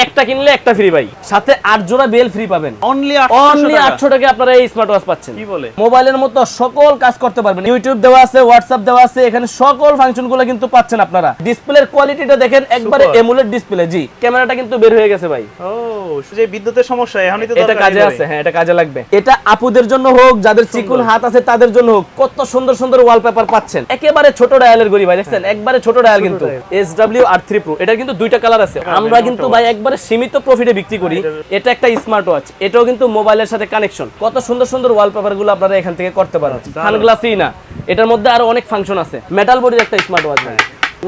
একটা কিনলে একটা ফ্রি ভাই, সাথে 8 জোড়া বেল ফ্রি পাবেন। অনলি 800 টাকা আপনারা এই স্মার্ট ওয়াচ পাচ্ছেন। কি বলে? মোবাইলের মতো সকল কাজ করতে পারবেন। ইউটিউব দেওয়া আছে, হোয়াটসঅ্যাপ দেওয়া আছে, এখানে সকল ফাংশনগুলো কিন্তু পাচ্ছেন আপনারা। ডিসপ্লের কোয়ালিটিটা দেখেন, একবারে এমুলেট ডিসপ্লে। জি, ক্যামেরাটা কিন্তু বের হয়ে গেছে ভাই। ও, যে বিদ্যুতের সমস্যা এখনই তো এটা কাজে আছে। হ্যাঁ, এটা কাজে লাগবে। এটা আপুদের জন্য হোক, যাদের চিকুন হাত আছে তাদের জন্য হোক, কত সুন্দর সুন্দর ওয়ালপেপার পাচ্ছেন। একেবারে ছোট ডায়ালের গড়ি ভাই, দেখছেন একবারে ছোট ডায়াল কিন্তু। SW-R3 Pro, এটা কিন্তু দুইটা কালার আছে। আমরা কিন্তু ভাই একবারে সীমিত প্রফিটে বিক্রি করি। এটা একটা স্মার্ট ওয়াচ, এটাও কিন্তু মোবাইলের সাথে কানেকশন। কত সুন্দর সুন্দর ওয়ালপেপার গুলো আপনারা এখান থেকে করতে পারেন। সানগ্লাসই না, এটার মধ্যে আরো অনেক ফাংশন আছে। মেটাল বডির একটা স্মার্ট ওয়াচ ভাই,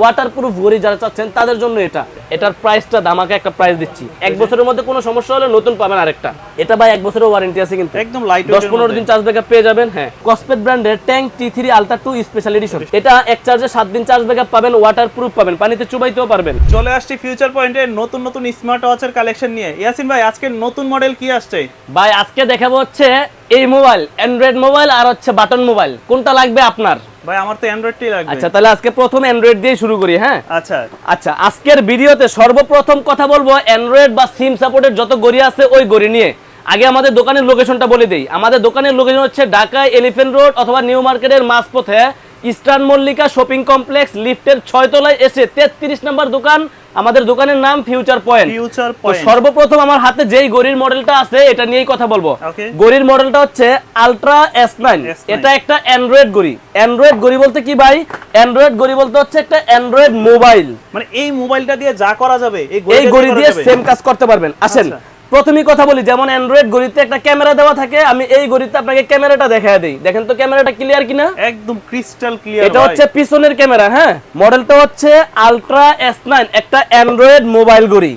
ওয়াটারপ্রুফ ঘড়ি যারা চাচ্ছেন তাদের জন্য এটা। এটার প্রাইসটা দামাকে একটা প্রাইস দিচ্ছি। 1 বছরের মধ্যে কোনো সমস্যা হলে নতুন পাবেন আরেকটা। এটা ভাই 1 বছরের ওয়ারেন্টি আছে কিন্তু, একদম লাইট 10-15 দিন চার্জ ব্যাকআপ পেয়ে যাবেন। হ্যাঁ, কসপেট ব্র্যান্ডের tank T3 ultra 2 special edition. এটা এক চার্জে 7 দিন চার্জ ব্যাকআপ পাবেন, ওয়াটারপ্রুফ পাবেন, পানিতে চুবাইতেও পারবেন। চলে আসছি ফিউচার পয়েন্টের নতুন নতুন স্মার্ট ওয়াচের কালেকশন নিয়ে। ইয়াসিন ভাই, আজকে নতুন মডেল কি আসছে? ভাই আজকে দেখাবো হচ্ছে এই মোবাইল, অ্যান্ড্রয়েড মোবাইল আর হচ্ছে বাটন মোবাইল। কোনটা লাগবে আপনার? ভাই আমার তো অ্যান্ড্রয়েডটাই লাগবে। আচ্ছা, তাহলে আজকে প্রথম অ্যান্ড্রয়েড দিয়ে শুরু করি। হ্যাঁ, আচ্ছা আচ্ছা, আজকের ভিডিওতে সর্বপ্রথম কথা বলবো অ্যান্ড্রয়েড বা সিম সাপোর্টের যত গড়ি আছে ওই গড়ি নিয়ে। আগে আমাদের দোকানের লোকেশনটা বলে দেই। আমাদের দোকানের লোকেশন হচ্ছে ঢাকায় এলিফ্যান্ট রোড অথবা নিউ মার্কেটের মাঝপথে ইস্টার্ন মল্লিকা শপিং কমপ্লেক্স, লিফটের 6 তলায় এসে 33 নম্বর দোকান। আমাদের দোকানের নাম ফিউচার পয়েন্ট। ফিউচার তো পয়েন্ট। সর্বপ্রথম আমার হাতে যেই গড়ির মডেলটা আছে এটা নিয়েই কথা বলবো। Okay. গড়ির মডেলটা হচ্ছে আলট্রা S9। এটা একটা অ্যান্ড্রয়েড গড়ি। অ্যান্ড্রয়েড গড়ি বলতে কি ভাই? অ্যান্ড্রয়েড গড়ি বলতে হচ্ছে একটা অ্যান্ড্রয়েড মোবাইল। মানে এই মোবাইলটা দিয়ে যা করা যাবে এই গড়ি দিয়ে সেম কাজ করতে পারবেন। আসেন প্রথমেই কথা বলি, যেমন অ্যান্ড্রয়েড ঘড়িতে একটা ক্যামেরা দেওয়া থাকে, আমি এই ঘড়িতে আপনাকে ক্যামেরাটা দেখায় দেই। দেখেন তো ক্যামেরাটা ক্লিয়ার কিনা? একদম ক্রিস্টাল ক্লিয়ার। এটা হচ্ছে পিছনের ক্যামেরা। হ্যাঁ, মডেলটা হচ্ছে আলট্রা S9, একটা অ্যান্ড্রয়েড মোবাইল ঘড়ি।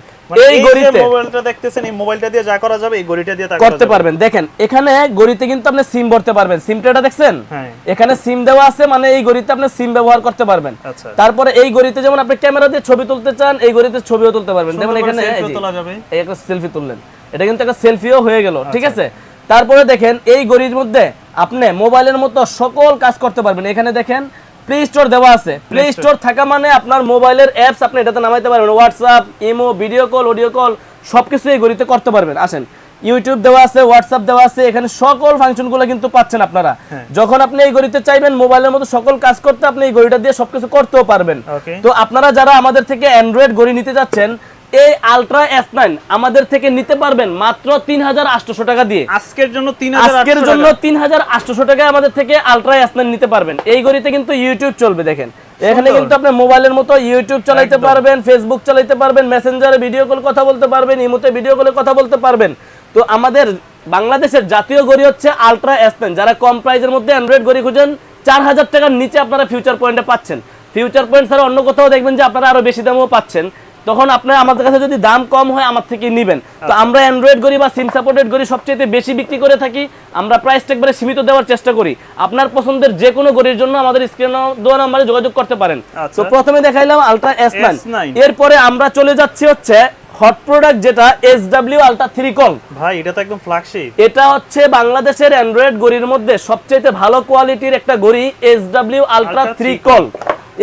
এই ঘড়িতে মোবাইলটা দেখতেছেন, এই মোবাইলটা দিয়ে যা করা যাবে এই ঘড়িটা দিয়ে তা করতে পারবেন। দেখেন এখানে ঘড়িতে কিন্তু আপনি সিম ভরতে পারবেন। সিমটা দেখছেন? হ্যাঁ, এখানে সিম দেওয়া আছে, মানে এই ঘড়িতে আপনি সিম ব্যবহার করতে পারবেন। আচ্ছা, তারপরে এই ঘড়িতে যেমন আপনি ক্যামেরা দিয়ে ছবি তুলতে চান, এই ঘড়িতে ছবিও তুলতে পারবেন। যেমন এখানে তোলা যাবে, এই একটা সেলফি তুললেন, এটা কিন্তু একটা সেলফিও হয়ে গেল। ঠিক আছে, তারপরে দেখেন এই ঘড়ির মধ্যে আপনি মোবাইলের মতো সকল কাজ করতে পারবেন। এখানে দেখেন প্লে স্টোর দেওয়া আছে। প্লে স্টোর থাকা মানে আপনার মোবাইলের অ্যাপস আপনি এটাতে নামাইতে পারবেন। WhatsApp, imo, video call, audio call সবকিছু এই ঘড়িতে করতে পারবেন। আসেন, ইউটিউব দেওয়া আছে, হোয়াটসঅ্যাপ দেওয়া আছে, এখানে সকল ফাংশনগুলো কিন্তু পাচ্ছেন আপনারা। যখন আপনি এই ঘড়িতে চাইবেন মোবাইলের মতো সকল কাজ করতে, আপনি এই ঘড়িটা দিয়ে সবকিছু করতেও পারবেন। তো আপনারা যারা আমাদের থেকে অ্যান্ড্রয়েড ঘড়ি নিতে যাচ্ছেন, এই আলট্রা S9 আমাদের থেকে নিতে পারবেন মাত্র 3800 টাকা দিয়ে। আজকের জন্য 3800 টাকায় আমাদের থেকে আলট্রা S9 নিতে পারবেন। এই ঘড়িতে কিন্তু ইউটিউব চলবে। দেখেন এখানে কিন্তু আপনি মোবাইলের মতো ইউটিউব চালাতে পারবেন, ফেসবুক চালাতে পারবেন, মেসেঞ্জারে ভিডিও কল কথা বলতে পারবেন, ইমোতে ভিডিও কলে কথা বলতে পারবেন। তো আমাদের বাংলাদেশের জাতীয় ঘড়ি হচ্ছে আলট্রা S9। যারা কম প্রাইসের মধ্যে অ্যান্ড্রয়েড ঘড়ি খুঁজেন, 4000 টাকার নিচে আপনারা ফিউচার পয়েন্টে পাচ্ছেন। ফিউচার পয়েন্ট ছাড়া অন্য কোথাও দেখবেন যে আপনারা আরো বেশি দামও পাচ্ছেন। তখন আপনার আমাদের কাছে যদি দাম কম হয় আমার থেকে নেবেন। তো আমরা অ্যান্ড্রয়েড ঘড়ি বা সিম সাপোর্টেড ঘড়ি সবচেয়ে বেশি বিক্রি করে থাকি। আমরা প্রাইসটা একবারে সীমিত দেওয়ার চেষ্টা করি। আপনার পছন্দের যে কোনো ঘড়ির জন্য আমাদের স্ক্রিন দেওয়া নম্বরে যোগাযোগ করতে পারেন। তো প্রথমে দেখাইলাম আলট্রা S9। এরপরে আমরা চলে যাচ্ছি হচ্ছে হট প্রোডাক্ট, যেটা SW আলট্রা 3 কল। ভাই এটা তো একদম ফ্ল্যাগশিপ। এটা হচ্ছে বাংলাদেশের অ্যান্ড্রয়েড ঘড়ির মধ্যে সবচেয়ে ভালো কোয়ালিটির একটা ঘড়ি, SW আলট্রা 3 কল।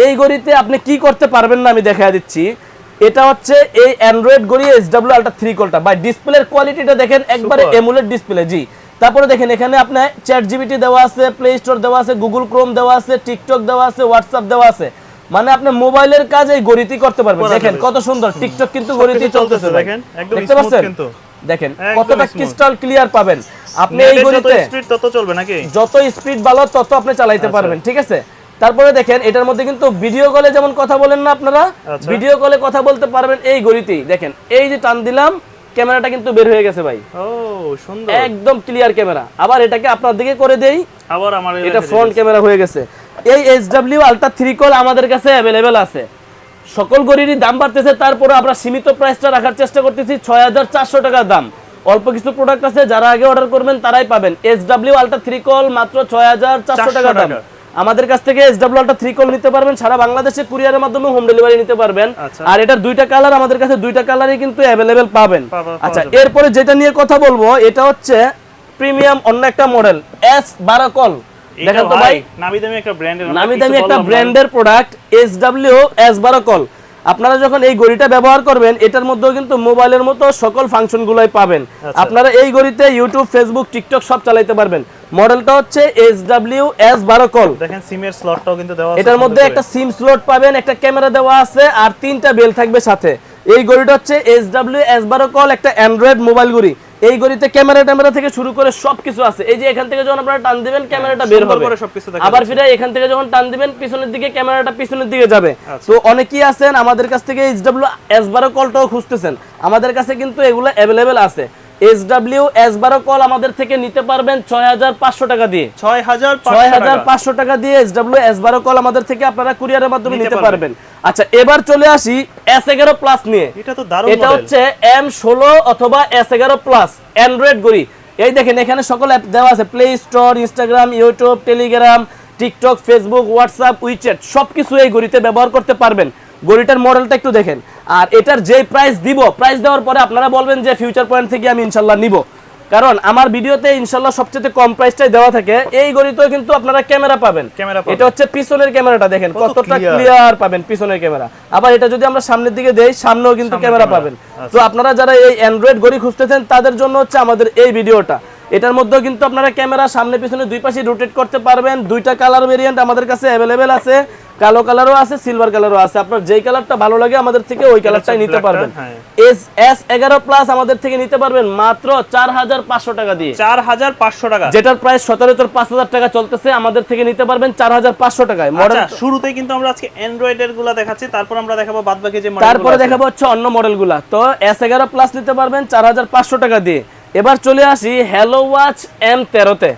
এই ঘড়িতে আপনি কি করতে পারবেন না আমি দেখায় দিচ্ছি। এটা হচ্ছে এই অ্যান্ড্রয়েড ঘড়ি SW আলট্রা 3 কলটা। বাই ডিসপ্লের কোয়ালিটিটা দেখেন, একবারে এমুলেট ডিসপ্লে। জি, তারপরে দেখেন এখানে আপনার ChatGPT দেওয়া আছে, প্লে স্টোর দেওয়া আছে, গুগল ক্রোম দেওয়া আছে, টিকটক দেওয়া আছে, হোয়াটসঅ্যাপ দেওয়া আছে। মানে আপনি মোবাইলের কাজ এই ঘড়িতেই করতে পারবেন। দেখেন কত সুন্দর টিকটক কিন্তু ঘড়িতেই চলতেছে। দেখেন দেখতে পাচ্ছেন? দেখেন কতটা ক্রিস্টাল ক্লিয়ার পাবেন। আপনি এই ঘড়িতে স্পিড তত চলবে নাকি? যত স্পিড ভালো তত আপনি চালাতে পারবেন। ঠিক আছে, তারপরে দেখেন এটার মধ্যে কিন্তু ভিডিও কলে যেমন কথা বলেন না আপনারা, ভিডিও কলে কথা বলতে পারবেন এই ঘড়িতেই। দেখেন এই যে টান দিলাম, ক্যামেরাটা কিন্তু বের হয়ে গেছে ভাই। ও সুন্দর, একদম ক্লিয়ার ক্যামেরা। আবার এটাকে আপনার দিকে করে দেই, আবার আমার এটা ফ্রন্ট ক্যামেরা হয়ে গেছে। এই SW আলট্রা 3 কল আমাদের কাছে अवेलेबल আছে। সকল ঘড়িরই দাম বাড়তেছে, তারপরে আমরা সীমিত প্রাইসটা রাখার চেষ্টা করতেছি। 6400 টাকার দাম। অল্প কিছু প্রোডাক্ট আছে, যারা আগে অর্ডার করবেন তারাই পাবেন। SW আলট্রা 3 কল মাত্র 6400 টাকা দাম। আমাদের কাছ থেকে SW আলট্রা 3 কল নিতে পারবেন। সারা বাংলাদেশে কুরিয়ারের মাধ্যমে হোম ডেলিভারি নিতে পারবেন। আর এটার দুইটা কালার আমাদের কাছে, দুইটা কালারই কিন্তু अवेलेबल পাবেন। আচ্ছা, এরপরে যেটা নিয়ে কথা বলবো এটা হচ্ছে প্রিমিয়াম অন্য একটা মডেল S12 কল। দেখেন তো ভাই, নামি দামি একটা ব্র্যান্ডের নামি দামি একটা ব্র্যান্ডের প্রোডাক্ট SW S12 কল। আপনারা যখন এই ঘড়িটা ব্যবহার করবেন এটার মধ্যেও কিন্তু মোবাইলের মতো সকল ফাংশনগুলোই পাবেন। আপনারা এই ঘড়িতে ইউটিউব, ফেসবুক, টিকটক সব চালাতে পারবেন। মডেলটা হচ্ছে SWS12 কল। দেখেন সিমের স্লটটাও কিন্তু দেওয়া আছে, এটার মধ্যে একটা সিম স্লট পাবেন, একটা ক্যামেরা দেওয়া আছে আর 3টা বেল থাকবে সাথে। এই ঘড়িটা হচ্ছে SWS12 কল, একটা অ্যান্ড্রয়েড মোবাইল ঘড়ি। এই ঘড়িতে ক্যামেরা থেকে শুরু করে সবকিছু আছে। এই যে এখান থেকে যখন আপনারা টান দিবেন ক্যামেরাটা বের হবে, আবার ফিরে এখান থেকে যখন টান দিবেন পিছনের দিকে ক্যামেরাটা পিছনের দিকে যাবে। তো অনেকেই আছেন আমাদের কাছ থেকে SWS12 কলটাও খুঁজতেছেন, আমাদের কাছে কিন্তু এগুলো অ্যাভেলেবেল আছে। SWS12 কল আমাদের থেকে নিতে পারবেন 6500 টাকা দিয়ে। 6500 টাকা দিয়ে SWS12 কল আমাদের থেকে আপনারা কুরিয়ারের মাধ্যমে নিতে পারবেন। আচ্ছা, এবার চলে আসি S11 প্লাস নিয়ে। এটা তো দারুণ এটা মডেল। হচ্ছে M16 অথবা S11 প্লাস অ্যান্ড্রয়েড ঘড়ি। এই দেখেন এখানে সকল অ্যাপ দেওয়া আছে, play store, Instagram, YouTube, Telegram, TikTok, Facebook, WhatsApp, WeChat সবকিছু এই ঘড়িতে ব্যবহার করতে পারবেন। ঘড়িটার মডেলটা একটু দেখেন। আর এটার যে প্রাইস দিব, প্রাইস দেওয়ার পরে আপনারা বলবেন যে ফিউচার পয়েন্ট থেকে আমি ইনশাল্লাহ নিব, কারণ আমার ভিডিওতে ইনশাল্লাহ সবচেয়ে কম প্রাইসটাই দেওয়া থাকে। এই ঘড়িতেও কিন্তু আপনারা ক্যামেরা পাবেন। এটা হচ্ছে পিছনের ক্যামেরাটা, দেখেন কতটা ক্লিয়ার পাবেন পিছনের ক্যামেরা। আবার এটা যদি আমরা সামনের দিকে দেই, সামনেও কিন্তু ক্যামেরা পাবেন। তো আপনারা যারা এই অ্যান্ড্রয়েড ঘড়ি খুঁজতেছেন তাদের জন্য হচ্ছে আমাদের এই ভিডিওটা। এটার মধ্যেও কিন্তু আপনারা ক্যামেরা সামনে পিছনে দুই পাশে রোটেট করতে পারবেন। 2টা কালার ভেরিয়েন্ট আমাদের কাছে অ্যাভেলেবেল আছে, কালো কালারও আছে, সিলভার কালারও আছে। আপনার যেই কালারটা ভালো লাগে আমাদের থেকে ওই কালারটাই নিতে পারবেন। S11 প্লাস আমাদের থেকে নিতে পারবেন মাত্র 4500 টাকা দিয়ে। 4500 টাকা, যেটার প্রাইস সচরাচর 5000 টাকা চলতেছে, আমাদের থেকে নিতে পারবেন 4500 টাকায়। মডেল শুরুতেই কিন্তু আমরা আজকে অ্যান্ড্রয়েডের গুলা দেখাচ্ছি, তারপর আমরা দেখাবো বাদবাকি যে মডেলগুলো, তারপরে দেখাবো হচ্ছে অন্য মডেলগুলা। তো S11 প্লাস নিতে পারবেন 4500 টাকা দিয়ে। এবার চলে আসি হ্যালো ওয়াচ M13 তে।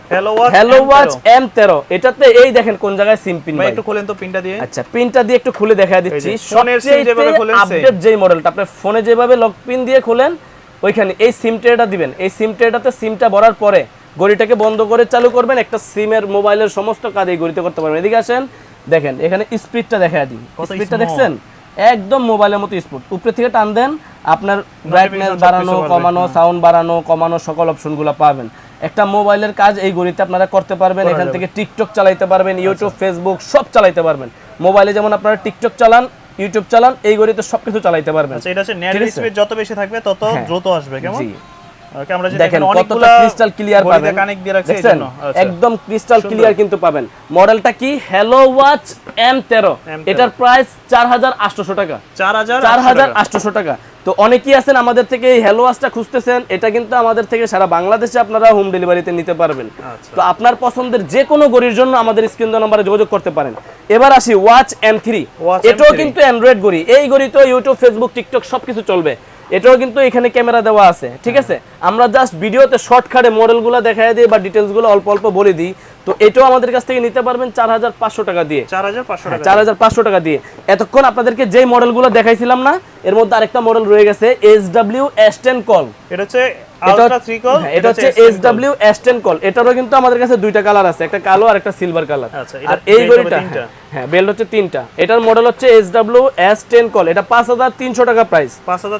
হ্যালো ওয়াচ M13 এটাতে এই দেখেন কোন জায়গায় সিম পিন, ভাই একটু খুলেন তো পিনটা দিয়ে। আচ্ছা, পিনটা দিয়ে একটু খুলে দেখায় দিচ্ছি। ফোনের সিম যেভাবে খুলেন আপডেট যেই মডেলটা আপনি ফোনে যেভাবে লক পিন দিয়ে খুলেন, ওইখানে এই সিম ট্রেটা দিবেন। এই সিম ট্রেটাতে সিমটা ভরার পরে ঘড়িটাকে বন্ধ করে চালু করবেন। একটা সিমের মোবাইলের সমস্ত কাজ এই ঘড়িতে করতে পারবেন। এদিকে আসেন, দেখেন এখানে স্পিডটা দেখায় দিই। স্পিডটা দেখছেন একদম মোবাইলের মতো স্পিড। উপরে থেকে টান দেন, আপনার ব্রাইটনেস বাড়ানো কমানো, সাউন্ড বাড়ানো কমানো সকল অপশনগুলো পাবেন। একটা মোবাইলের কাজ এই ঘড়িতে আপনারা করতে পারবেন। এখান থেকে টিকটক চালাইতে পারবেন, ইউটিউব, ফেসবুক সব চালাইতে পারবেন। মোবাইলে যেমন আপনারা টিকটক চালান, ইউটিউব চালান, এই ঘড়িতে সবকিছু চালাইতে পারবেন। আচ্ছা, এটা হচ্ছে নেট স্পিড যত বেশি থাকবে তত দ্রুত আসবে, কেমন? জি, ওকে, আমরা দেখেন কতটা ক্রিস্টাল ক্লিয়ার পাবেন, দেখছেন একদম ক্রিস্টাল ক্লিয়ার কিন্তু পাবেন। মডেলটা কি? Hello watch M13। এটার প্রাইস 4800 টাকা। 4800 টাকা। তো অনেকেই আছেন আমাদের থেকে এই হ্যালো ওয়াচটা খুঁজতেছেন, এটা কিন্তু আমাদের থেকে সারা বাংলাদেশে আপনারা হোম ডেলিভারিতে নিতে পারবেন। তো আপনার পছন্দের যে কোনো ঘড়ির জন্য আমাদের স্ক্রিন দেওয়া নম্বরে যোগাযোগ করতে পারেন। এবার আসি ওয়াচ M3। এটাও কিন্তু অ্যান্ড্রয়েড ঘড়ি। এই ঘড়িতে ইউটিউব, ফেসবুক, টিকটক সবকিছু চলবে। এটাও কিন্তু এখানে ক্যামেরা দেওয়া আছে, ঠিক আছে। আমরা জাস্ট ভিডিওতে শর্টকাটে মডেলগুলো দেখায় দিই বা ডিটেইলসগুলো অল্প অল্প বলে দিই। তো এটাও আমাদের কাছ থেকে নিতে পারবেন 4500 টাকা দিয়ে। 4500 টাকা দিয়ে। এতক্ষণ আপনাদেরকে যেই মডেলগুলো দেখাইছিলাম না, এর মধ্যে আরেকটা মডেল রয়ে গেছে SWS10 কল। এটা হচ্ছে আলট্রা 3 কল। এটা হচ্ছে SWS10 কল। এটারও কিন্তু আমাদের কাছে 2টা কালার আছে, একটা কালো আর একটা সিলভার কালার। আর এই ঘড়িটা হ্যাঁ বেল্ট হচ্ছে 3টা। এটার মডেল হচ্ছে SWS10 কল। এটা 5300 টাকা প্রাইস।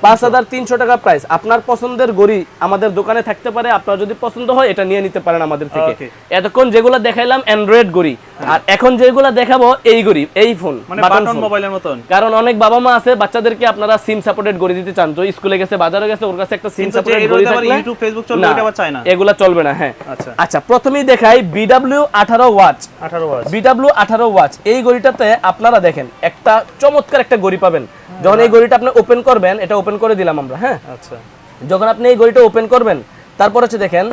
5300 টাকা প্রাইস। আপনার পছন্দের ঘড়ি আমাদের দোকানে থাকতে পারে, আপনার যদি পছন্দ হয় এটা নিয়ে নিতে পারেন আমাদের থেকে। এতক্ষণ যেগুলো দেখাইলাম অ্যান্ড্রয়েড ঘড়ি, আর এখন যেগুলো দেখাবো এই ঘড়ি, এই ফোন মানে বাটন মোবাইলের মতন। কারণ অনেক বাবা মা আছে বাচ্চাদেরকে আপনারা সিম সাপোর্টেড ঘড়ি দিতে চান, তো স্কুলে গেছে, বাজারে গেছে, ওর কাছে একটা সিম সাপোর্টেড ঘড়ি থাকলে ইউটিউব, ফেসবুক চলবে, এটা আবার চায় না, এগুলা চলবে না। হ্যাঁ, আচ্ছা প্রথমেই দেখাই BW18 ওয়াচ। BW18 ওয়াচ এই ঘড়িটাতে আপনারা দেখেন একটা চমৎকার একটা ঘড়ি পাবেন। যখন এই ঘড়িটা আপনি ওপেন করবেন, এটা ওপেন করে দিলাম আমরা। হ্যাঁ, আচ্ছা, যখন আপনি এই ঘড়িটা ওপেন করবেন, তারপর হচ্ছে দেখেন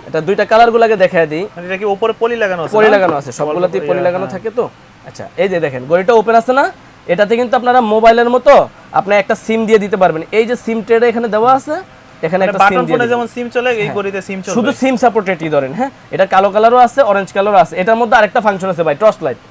এটা 2টা কালারগুলোকে দেখায় দিই। এটা কি উপরে পলি লাগানো আছে? পলি লাগানো আছে, সবগুলোতেই পলি লাগানো থাকে। তো আচ্ছা, এই যে দেখেন ঘড়িটা ওপেন আছে না, এটাতে কিন্তু আপনারা মোবাইলের মতো আপনি একটা সিম দিয়ে দিতে পারবেন। এই যে সিম ট্রেটা এখানে দেওয়া আছে, এখানে একটা সিম দিয়ে ফোনে যেমন সিম চলে, এই ঘড়িতে সিম চলবে, শুধু সিম সাপোর্টেডই ধরেন। হ্যাঁ, এটা কালো কালারও আছে, অরেঞ্জ কালারও আছে। এটার মধ্যে আরেকটা ফাংশন আছে ভাই, টর্চ লাইট।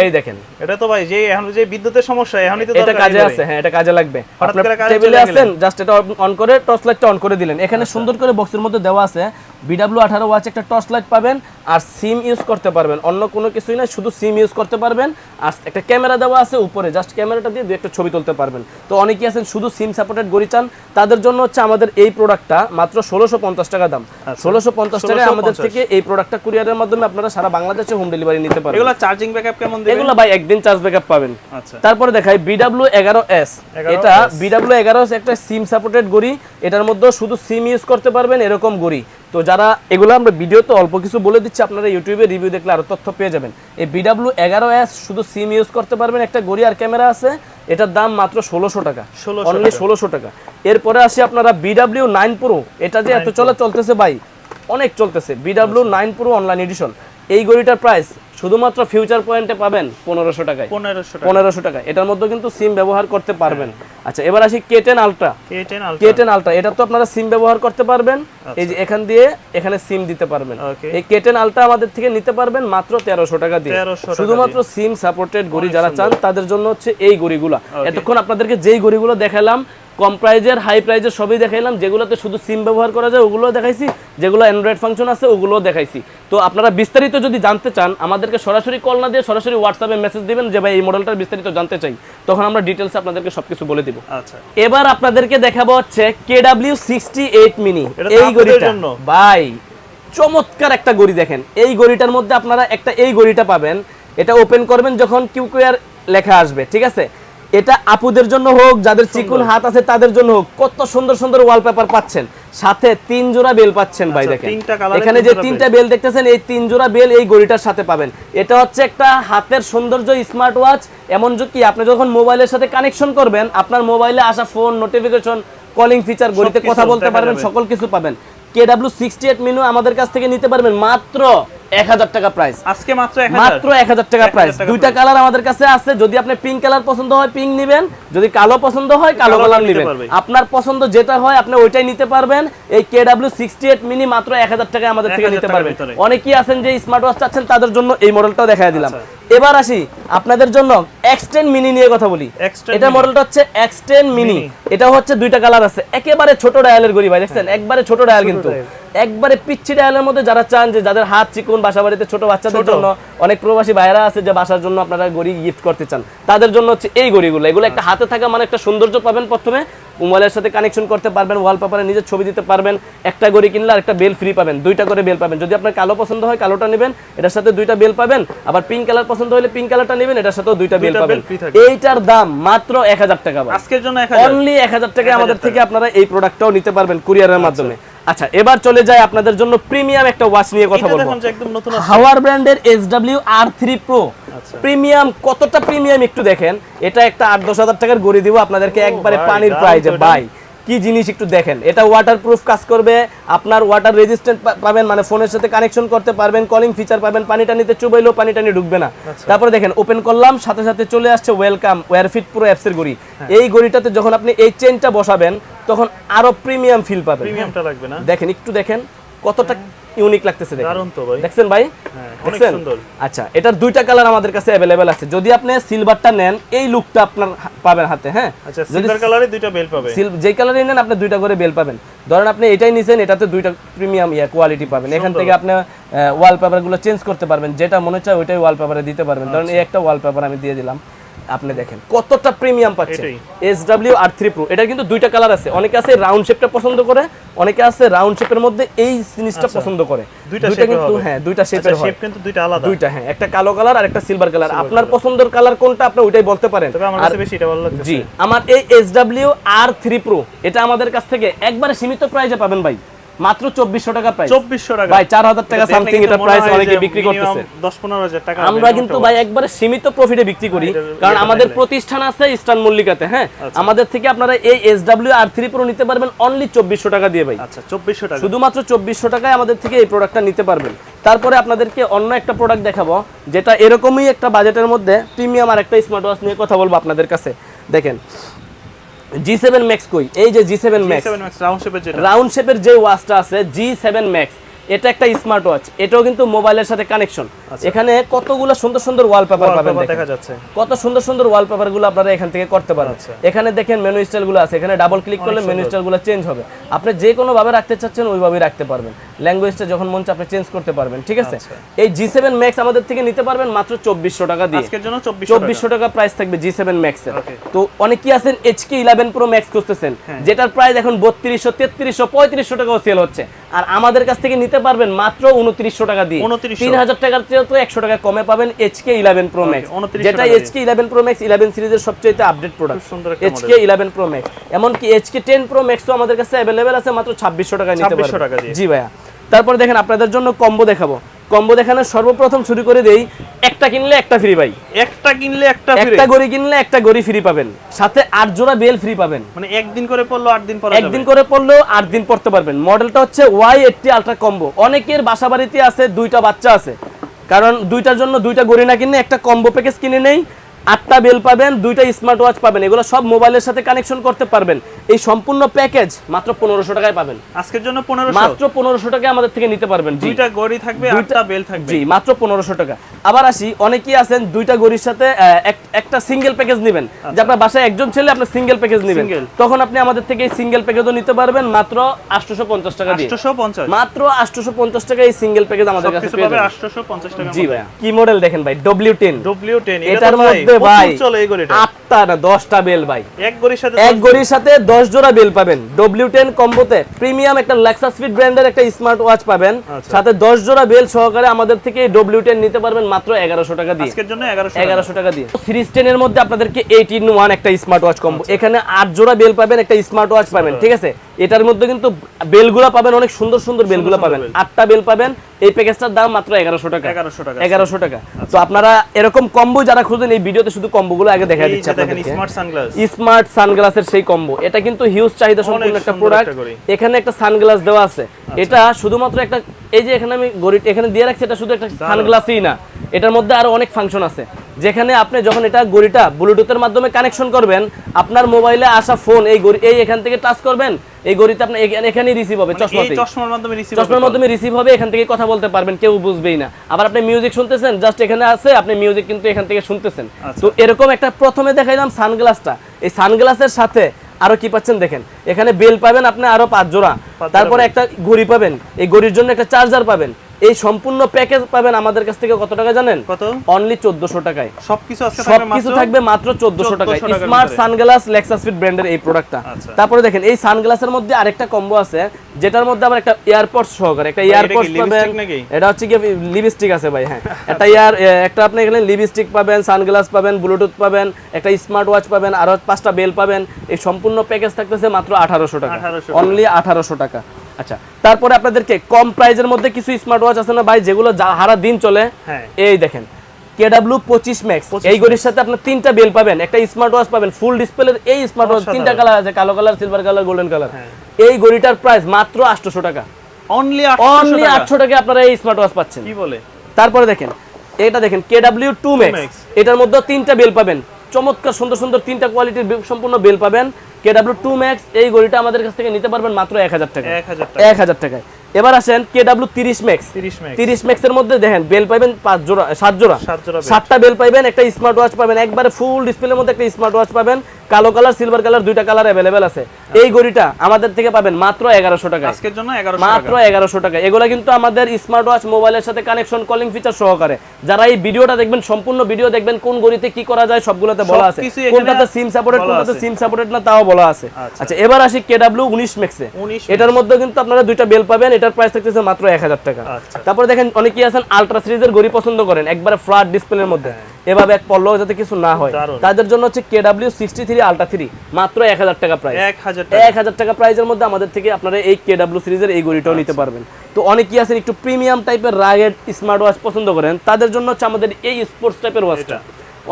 এই দেখেন, এটা তো ভাই যে এখন যে বিদ্যুতের সমস্যা, এখনই তো এটা কাজে আছে। হ্যাঁ, এটা কাজে লাগবে। আপনার টেবিলে আছেন, জাস্ট এটা অন করে টর্চ লাইটটা অন করে দিলেন। এখানে সুন্দর করে বক্সের মধ্যে দেওয়া আছে BW18 ওয়াচ একটা টর্চ লাইট পাবেন, আর সিম ইউজ করতে পারবেন, অন্য কোনো কিছুই না, শুধু সিম ইউজ করতে পারবেন। আর একটা ক্যামেরা দেওয়া আছে উপরে, জাস্ট ক্যামেরাটা দিয়ে 2-1টা ছবি তুলতে পারবেন। তো অনেকেই আছেন শুধু সিম সাপোর্টেড ঘড়ি চান, তাদের জন্য হচ্ছে আমাদের এই প্রোডাক্টটা মাত্র 1650 টাকা দাম। 1650 টাকায় আমাদের থেকে এই প্রোডাক্টটা কুরিয়ারের মাধ্যমে আপনারা সারা বাংলাদেশে হোম ডেলিভারি নিতে পারবেন। এগুলা চার্জিং ব্যাকআপ কেমন দিবেন? এগুলো ভাই একদিন চার্জ ব্যাকআপ পাবেন। আচ্ছা, তারপরে দেখাই BW11S। এটা BW11S একটা সিম সাপোর্টেড ঘড়ি, এটার মধ্যে শুধু সিম ইউজ করতে পারবেন এরকম ঘড়ি। তো যারা এগুলো আমরা ভিডিওতে অল্প কিছু বলে দিচ্ছি, আপনারা ইউটিউবে রিভিউ দেখলে আরো তথ্য পেয়ে যাবেন। এই BW11S শুধু সিম ইউজ করতে পারবেন, একটা ঘড়ি আর ক্যামেরা আছে, এটার দাম মাত্র 1600 টাকা, অনলি 1600 টাকা। এরপরে আসি আপনারা BW9 Pro, এটা যে এত চলতেছে ভাই, অনেক চলতেছে। BW9 Pro অনলাইন এডিশন, এই ঘড়িটার প্রাইস শুধুমাত্র ফিউচার পয়েন্টে পাবেন 1500 টাকায়। 1500 টাকা, এটার মধ্যে কিন্তু সিম ব্যবহার করতে পারবেন। আচ্ছা, এবার আসি K10 Ultra। K10 Ultra এটা তো আপনারা সিম ব্যবহার করতে পারবেন, এই যে এখান দিয়ে এখানে সিম দিতে পারবেন। এই K10 Ultra আমাদের থেকে নিতে পারবেন মাত্র 1300 টাকা দিয়ে। শুধুমাত্র সিম সাপোর্টেড ঘড়ি যারা চান তাদের জন্য হচ্ছে এই ঘড়িগুলো। এতক্ষণ আপনাদেরকে যেই ঘড়িগুলো দেখালাম, কম প্রাইজের হাই প্রাইজের সবই দেখাইলাম, যেগুলোতে শুধু সিম ব্যবহার করা যায় ওগুলো দেখাইছি, যেগুলো অ্যান্ড্রয়েড ফাংশন আছে ওগুলো দেখাইছি। তো আপনারা বিস্তারিত যদি জানতে চান, আমাদেরকে সরাসরি কল না দিয়ে সরাসরি হোয়াটসঅ্যাপে মেসেজ দিবেন যে ভাই এই মডেলটার বিস্তারিত জানতে চাই, তখন আমরা ডিটেইলসে আপনাদেরকে সবকিছু বলে দিব। আচ্ছা, এবার আপনাদেরকে দেখাবো হচ্ছে KW68 মিনি। এই ঘড়িটার জন্য ভাই চমৎকার একটা ঘড়ি দেখেন, এই ঘড়িটার মধ্যে আপনারা একটা এই ঘড়িটা পাবেন, এটা ওপেন করবেন যখন কিউকিউআর লেখা আসবে, ঠিক আছে? এটা আপুদের জন্য হোক, যাদের চিকুন হাত আছে তাদের জন্য হোক, কত সুন্দর সুন্দর ওয়ালপেপার পাচ্ছেন, সাথে 3 জোড়া বেল পাচ্ছেন ভাই। দেখেন এখানে যে 3টা বেল দেখতেছেন, এই 3 জোড়া বেল এই ঘড়িটার সাথে পাবেন। এটা হচ্ছে একটা হাতের সৌন্দর্য স্মার্ট ওয়াচ, এমন কি আপনি যখন মোবাইলের সাথে কানেকশন করবেন, আপনার মোবাইলে আসা ফোন নোটিফিকেশন, কলিং ফিচার, ঘড়িতে কথা বলতে পারবেন, সকল কিছু পাবেন। KW68 মিনি আমাদের কাছ থেকে নিতে পারবেন মাত্র 1000 টাকা প্রাইস, আজকে মাত্র 1000 টাকা প্রাইস। দুইটা কালার আমাদের কাছে আছে, যদি আপনি পিঙ্ক কালার পছন্দ হয় পিঙ্ক নেবেন, যদি কালো পছন্দ হয় কালো কালার নেবেন, আপনার পছন্দ যেটা হয় আপনি ওইটাই নিতে পারবেন। এই KW68 মিনি মাত্র 1000 টাকায় আমাদের থেকে নিতে পারবেন। অনেকেই আছেন যে স্মার্ট ওয়াচ চাচ্ছেন, তাদের জন্য এই মডেলটাও দেখায় দিলাম। এবার আসি আপনাদের জন্য X10 মিনি নিয়ে কথা বলি। এটা মডেলটা হচ্ছে X10 মিনি, এটা হচ্ছে দুইটা কালার আছে, একেবারে ছোট ডায়ালের ঘড়ি ভাই, দেখছেন একবারে ছোট ডায়াল, কিন্তু একবারে পিচ্ছি ডায়ালের মধ্যে যারা চান যে যাদের হাত চিকুন, বাসা বাড়িতে ছোট বাচ্চাদের জন্য, অনেক প্রবাসী ভাইরা আছে যে বাসার জন্য আপনারা ঘড়ি গিফট করতে চান, তাদের জন্য হচ্ছে এই ঘড়িগুলো। এগুলো একটা হাতে থাকা মানে একটা সৌন্দর্য পাবেন, প্রথমে মোবাইলের সাথে কানেকশন করতে পারবেন, ওয়ালপেপারে নিজের ছবি দিতে পারবেন, একটা ঘড়ি কিনলে আরেকটা বেল ফ্রি পাবেন, দুইটা করে বেল পাবেন। যদি আপনার কালো পছন্দ হয় কালোটা নেবেন, এটার সাথে দুইটা বেল পাবেন, আবার পিঙ্ক কালার পছন্দ হলে পিঙ্ক কালারটা নেবেন, এটার সাথেও দুইটা বেল পাবেন। এইটার দাম মাত্র 1000 টাকা, আজকের জন্য অনলি 1000 টাকা আমাদের থেকে আপনারা এই প্রোডাক্টটাও নিতে পারবেন কুরিয়ারের মাধ্যমে। আচ্ছা, এবার চলে যায় আপনাদের জন্য প্রিমিয়াম একটা ওয়াচ নিয়ে কথা বলবো। হাওয়ার ব্র্যান্ডের SW-R3 Pro প্রিমিয়াম। কতটা প্রিমিয়াম একটু দেখেন, এটা একটা 8-10 হাজার টাকার ঘড়ি দিব আপনাদেরকে একবারে পানির প্রাইজে ভাই। কি জিনিস একটু দেখেন, এটা ওয়াটারপ্রুফ কাজ করবে, আপনার ওয়াটার রেজিস্ট্যান্ট পাবেন, মানে ফোনের সাথে কানেকশন করতে পারবেন, কলিং ফিচার পাবেন, পানিটা নিতে চুবাইলেও পানিটা নিয়ে ঢুকবে না। তারপরে দেখেন ওপেন করলাম, সাথে সাথে চলে আসছে ওয়েলকাম ওয়্যারফিট প্রো অ্যাপসের ঘড়ি। এই ঘড়িটাতে যখন আপনি এই চেনটা বসাবেন তখন আরো প্রিমিয়াম ফিল পাবেন। প্রিমিয়ামটা লাগবে না, দেখেন একটু দেখেন কতটা ইউনিক লাগতেছে, দেখছেন ভাই, দেখছেন? আচ্ছা, এটার দুইটা কালার আমাদের কাছে अवेलेबल আছে। যদি আপনি সিলভারটা নেন, এই লুকটা আপনার পাবেন হাতে, হ্যাঁ। আচ্ছা, সিলভার কালারে দুইটা বেল পাবেন, যেই কালারই নেন আপনি দুইটা করে বেল পাবেন। ধরেন আপনি এটাই নিছেন, এটাতে দুইটা প্রিমিয়াম কোয়ালিটি পাবেন। এখান থেকে আপনি ওয়ালপেপার গুলো চেঞ্জ করতে পারবেন, যেটা মনে চায় ওইটাই ওয়ালপেপারে দিতে পারবেন। ধরেন এই একটা ওয়ালপেপার আমি দিয়ে দিলাম, আপনি দেখেন কতটা প্রিমিয়াম পাচ্ছেন। SW-R3 Pro, এটা কিন্তু দুইটা কালার আছে, অনেকে আছে রাউন্ড শেপটা পছন্দ করে, অনেকে আছে রাউন্ড শেপের মধ্যে এই জিনিসটা পছন্দ করে। দুইটা কিন্তু হ্যাঁ দুইটা শেপের হয়, শেপ কিন্তু দুইটা আলাদা, দুইটা হ্যাঁ, একটা কালো কালার আর একটা সিলভার কালার। আপনার পছন্দের কালার কোনটা আপনি ওইটাই বলতে পারেন। তবে আমার কাছে বেশি এটা ভালো লাগছে। জি, আমার এই SW-R3 Pro এটা আমাদের কাছ থেকে একবারে সীমিত প্রাইসে পাবেন ভাই, মাত্র 2400 টাকা প্রাইস। 2400 টাকা ভাই, 4000 টাকা সামথিং এটা প্রাইস অনেকে বিক্রি করতেছে। 10-15 টাকা আমরা কিন্তু ভাই একবারে সীমিত প্রফিটে বিক্রি করি, কারণ আমাদের প্রতিষ্ঠান আছে ইস্টার্ন মল্লিকাতে, হ্যাঁ। আমাদের থেকে আপনারা এই SW-R3 Pro নিতে পারবেন অনলি 2400 টাকা দিয়ে ভাই। আচ্ছা, 2400 টাকা, শুধুমাত্র 2400 টাকায় আমাদের থেকে এই প্রোডাক্টটা নিতে পারবেন। তারপরে আপনাদেরকে অন্য একটা প্রোডাক্ট দেখাবো, যেটা এরকমই একটা বাজেটের মধ্যে প্রিমিয়াম আর একটা স্মার্ট ওয়াচ নিয়ে কথা বলবো আপনাদের কাছে। দেখেন G7 Max কই, এই যে G7 Max রাউন্ড শেপের যে ওয়াচটা আছে G7 Max, এটা একটা স্মার্ট ওয়াচ, এটাও কিন্তু মোবাইলের সাথে কানেকশন। এখানে কতগুলো সুন্দর সুন্দর ওয়ালপেপার পাবেন দেখা যাচ্ছে, কত সুন্দর সুন্দর ওয়ালপেপার গুলো আপনারা এখান থেকে করতে পারেন। এখানে দেখেন মেনু স্টাইল গুলো আছে, এখানে ডাবল ক্লিক করলে মেনু স্টাইল গুলো চেঞ্জ হবে। আপনি যে কোনো ভাবে রাখতে চাচ্ছেন ওইভাবেই রাখতে পারবেন, ল্যাঙ্গুয়েজটা যখন মন চায় আপনি চেঞ্জ করতে পারবেন, ঠিক আছে। এই G7 Max আমাদের থেকে নিতে পারবেন মাত্র 2400 টাকা দিয়ে। আজকের জন্য 2400 টাকা প্রাইস থাকবে G7 Max এর। তো অনেকেই আছেন HK11 Pro Max খুঁজতেছেন, যেটার প্রাইস এখন 3200, 3300, 3500 টাকাও সেল হচ্ছে, আর আমাদের কাছ থেকে নিতে পারবেন মাত্র 2900 টাকা দিয়ে। 3000 টাকার চেয়ে তো 100 টাকা কমে পাবেন HK11 Pro Max, যেটা HK11 Pro Max 11 সিরিজের সবচেয়ে update product. HK11 Pro Max, এমনকি HK10 Pro Max ও আমাদের কাছে अवेलेबल আছে মাত্র 2600 টাকায় নিতে পারবেন। জি ভাইয়া। তারপর দেখেন আপনাদের জন্য কম্বো দেখাবো। কম্বো দেখানোর সর্বপ্রথম শুরু করে দেই, একটা কিনলে একটা ফ্রি ভাই। একটা কিনলে একটা ফ্রি, একটা গড়ি কিনলে একটা গড়ি ফ্রি পাবেন, সাথে 8 জোড়া বেল ফ্রি পাবেন। মানে একদিন করে পড়লো 8 দিন পরে, একদিন করে পড়লেও 8 দিন পড়তে পারবেন। মডেলটা হচ্ছে Y80 আলট্রা কম্বো। অনেকের বাসা বাড়িতে আছে, দুইটা বাচ্চা আছে, কারণ দুইটার জন্য দুইটা গড়ি না কিনে একটা কম্বো প্যাকেজ কিনে নেই, 8টা বেল পাবেন, 2টা স্মার্ট ওয়াচ পাবেন, এগুলো সব মোবাইলের সাথে কানেকশন করতে পারবেন। এই সম্পূর্ণ প্যাকেজ মাত্র 1500 টাকায় পাবেন। আজকের জন্য 1500, মাত্র 1500 টাকায় আমাদের থেকে নিতে পারবেন। দুইটা গড়ি থাকবে, 8টা বেল থাকবে। জি, মাত্র 1500 টাকা। আবার আসি, অনেকেই আছেন দুইটা গড়ির সাথে একটা সিঙ্গেল প্যাকেজ নেবেন, যে আপনার বাসায় একজন ছেলে, আপনি সিঙ্গেল প্যাকেজ নেবেন, তখন আপনি আমাদের থেকে এই সিঙ্গেল প্যাকেজও নিতে পারবেন মাত্র 850 টাকা দিয়ে। 850, মাত্র 850 টাকা এই সিঙ্গেল প্যাকেজ আমাদের কাছে পেয়ে যাবেন 850 টাকা। জি ভাই। কি মডেল দেখেন ভাই, W10। এটার মধ্যে ভাই চলে এই গড়িটা 8টা না 10টা বেল ভাই, এক গড়ির সাথে 10 জোড়া বেল পাবেন। W10 কম্বোতে প্রিমিয়াম একটা Lexus Fit ব্র্যান্ডের একটা স্মার্ট ওয়াচ পাবেন, সাথে 10 জোড়া বেল সহকারে আমাদের থেকে W10 নিতে পারবেন মাত্র 1100 টাকা দিয়ে। আজকের জন্য 1100 টাকা দিয়ে। সিরিজ 10 এর মধ্যে আপনাদেরকে 8-in-1 একটা স্মার্ট ওয়াচ কম্বো, এখানে 8 জোড়া বেল পাবেন, একটা স্মার্ট ওয়াচ পাবেন, ঠিক আছে। এটার মধ্যে কিন্তু বেলগুলো পাবেন, অনেক সুন্দর সুন্দর বেলগুলো পাবেন, 8টা বেল পাবেন। এই প্যাকেজটার দাম মাত্র 1100 টাকা। 1100 টাকা। তো আপনারা এরকম কম্বো যারা খুঁজেন, এই ভিডিওতে শুধু কম্বোগুলো আগে দেখাই দিচ্ছি আপনাদেরকে। স্মার্ট সানগ্লাসের সেই কম্বো, এটা কিন্তু হিউজ চাহিদা সম্পন্ন একটা প্রোডাক্ট। এখানে একটা সানগ্লাস দেওয়া আছে, এটা শুধুমাত্র একটা, এই যে এখানে আমি গড়ি এখানে দিয়ে রাখছি, এটা শুধু একটা সানগ্লাসই না, এটার মধ্যে আরো অনেক ফাংশন আছে, যেখানে আপনি যখন এটা গড়িটা ব্লুটুথের মাধ্যমে কানেকশন করবেন, আপনার মোবাইলে আসা ফোন এই এখান থেকে টাচ করবেন, এই গড়িতে আপনি এখানেই রিসিভ হবে, চশমার মাধ্যমে রিসিভ হবে, এখান থেকে কথা বলতে পারবেন, কেউ বুঝবেই না। আবার আপনি মিউজিক শুনতেছেন, জাস্ট এখানে আছে, আপনি মিউজিক কিন্তু এখান থেকে শুনতেছেন। তো এরকম একটা প্রথমে দেখাইলাম সানগ্লাসটা, এই সানগ্লাসের সাথে আরো কি পাচ্ছেন দেখেন, এখানে বেল পাবেন আপনি আরো 5 জোড়া, তারপরে একটা ঘড়ি পাবেন, এই ঘড়ির জন্য একটা চার্জার পাবেন। এই সম্পূর্ণ প্যাকেজ পাবেন আমাদের কাছ থেকে কত টাকা জানেন? কত? অনলি 1400 টাকায় সবকিছু থাকবে মাত্র 1400 টাকায়। স্মার্ট সানগ্লাস Lexus Fit ব্র্যান্ডের এই প্রোডাক্টটা। তারপরে দেখেন এই সানগ্লাসের মধ্যে আরেকটা কম্বো আছে, যেটার মধ্যে আবার একটা এয়ারপডস সহকারে, একটা এয়ারপডস পাবেন, এটা হচ্ছে কি লিপস্টিক আছে ভাই, হ্যাঁ একটা আপনি এখানে লিপস্টিক পাবেন, সানগ্লাস পাবেন, ব্লুটুথ পাবেন, একটা স্মার্ট ওয়াচ পাবেন, আর 5টা বেল পাবেন। এই সম্পূর্ণ প্যাকেজ থাকতেছে মাত্র 1800 টাকা, অনলি 1800 টাকা। আচ্ছা, তারপরে আপনাদেরকে কম প্রাইজের মধ্যে কিছু স্মার্ট ওয়াচ আছে না ভাই, যেগুলো সারা দিন চলে। এই দেখেন KW25 Max, এই গড়ির সাথে আপনি 3টা বেল পাবেন, একটা স্মার্ট ওয়াচ পাবেন, ফুল ডিসপ্লের এই স্মার্ট ওয়াচ, 3টা কালার আছে, কালো colour, silver colour, golden colour. এই গড়িটার প্রাইস মাত্র 800 টাকা, অনলি 800 টাকা আপনারা এই স্মার্ট ওয়াচ পাচ্ছেন। কি বলে? তারপরে দেখেন এটা দেখেন KW2 Max, এটার মধ্যে 3টা বেল পাবেন, চমৎকার সুন্দর সুন্দর 3টা কোয়ালিটির সম্পূর্ণ বেল পাবেন। KW2 Max এই গড়িটা আমাদের কাছ থেকে নিতে পারবেন মাত্র 1000 টাকা, 1000 টাকায়। এবার আসেন KW30 Max, 30 Max এর মধ্যে দেখেন বেল পাবেন 7 জোড়া, 7টা বেল পাবেন, একটা স্মার্ট ওয়াচ পাবেন, একবারে ফুল ডিসপ্লের মধ্যে একটা স্মার্ট ওয়াচ পাবেন, কালো কালার, সিলভার কালার, 2টা কালার अवेलेबल আছে। এই গড়িটা আমাদের থেকে পাবেন মাত্র 1100 টাকা, আজকের জন্য 1100 টাকা, মাত্র 1100 টাকা। এগুলা কিন্তু আমাদের স্মার্ট ওয়াচ মোবাইলের সাথে কানেকশন, কলিং ফিচার সহকারে। যারা এই ভিডিওটা দেখবেন, সম্পূর্ণ ভিডিও দেখবেন, কোন গড়িতে কি করা যায় সবগুলোতে বলা আছে, কোনটাতে সিম সাপোর্টেড, কোনটাতে সিম সাপোর্টেড না তাও বলা আছে। আচ্ছা, এবার আসি KW19 Max এ, এটার মধ্যে কিন্তু আপনারা 2টা বেল পাবেন, এটার প্রাইস থাকতেছে মাত্র 1000 টাকা। তারপরে দেখেন অনেকেই আছেন আলট্রা সিরিজের ঘড়ি পছন্দ করেন, একবারে ফ্ল্যাট ডিসপ্লের মধ্যে, এভাবে এক পড়লেও যাতে কিছু না হয়, তাদের জন্য হচ্ছে KW63 Ultra 3, মাত্র 1000 টাকা প্রাইস, 1000 টাকা প্রাইসের মধ্যে আমাদের থেকে আপনারা এই KW সিরিজের এই ঘড়িটাও নিতে পারবেন। তো অনেকেই আছেন একটু প্রিমিয়াম টাইপের রাগেড স্মার্ট ওয়াচ পছন্দ করেন, তাদের জন্য হচ্ছে আমাদের এই স্পোর্টস টাইপের ওয়াচটা।